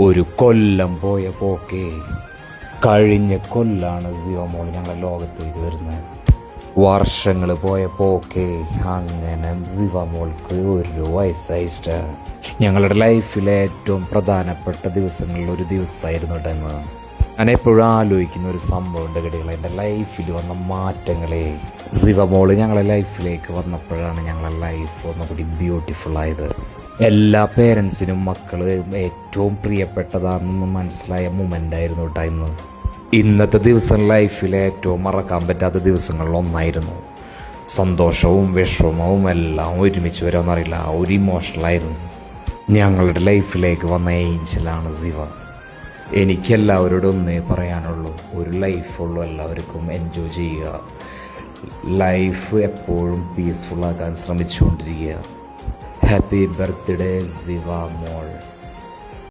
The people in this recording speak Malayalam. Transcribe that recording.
ഒരു കൊല്ലം പോയ പോക്കേ. കഴിഞ്ഞ കൊല്ലാണ് സിവമോൾ ഞങ്ങളെ ലോകത്തേക്ക് വരുന്നത്. വർഷങ്ങൾ പോയ പോക്കേ. അങ്ങനെ സിവമോൾക്ക് 1 വയസ്സായിട്ട് ഞങ്ങളുടെ ലൈഫിലെ ഏറ്റവും പ്രധാനപ്പെട്ട ദിവസങ്ങളിൽ ഒരു ദിവസമായിരുന്നു ഇതെന്ന് ഞാൻ എപ്പോഴും ആലോചിക്കുന്ന ഒരു സംഭവമുണ്ട് ഘടികൾ. എൻ്റെ ലൈഫിൽ വന്ന മാറ്റങ്ങളെ. സിവമോള് ഞങ്ങളെ ലൈഫിലേക്ക് വന്നപ്പോഴാണ് ഞങ്ങളെ ലൈഫ് ഒന്നുകൂടി ബ്യൂട്ടിഫുൾ ആയത്. എല്ലാ പേരൻസിനും മക്കൾ ഏറ്റവും പ്രിയപ്പെട്ടതാണെന്ന് മനസ്സിലായ മൊമെൻ്റ് ആയിരുന്നു ടൈം. ഇന്നത്തെ ദിവസം ലൈഫിലെ ഏറ്റവും മറക്കാൻ പറ്റാത്ത ദിവസങ്ങളിൽ ഒന്നായിരുന്നു. സന്തോഷവും വിഷമവും എല്ലാം ഒരുമിച്ച് വരുമെന്നറിയില്ല, ഒരു ഇമോഷണലായിരുന്നു. ഞങ്ങളുടെ ലൈഫിലേക്ക് വന്ന ഏഞ്ചലാണ് സിവ. എനിക്കെല്ലാവരോടും ഒന്നേ പറയാനുള്ളൂ, ഒരു ലൈഫുള്ളൂ, എല്ലാവർക്കും എൻജോയ് ചെയ്യുക. ലൈഫ് എപ്പോഴും പീസ്ഫുള്ളാക്കാൻ ശ്രമിച്ചുകൊണ്ടിരിക്കുക. ഹാപ്പി ബർത്ത്ഡേ സിവ മോൾ.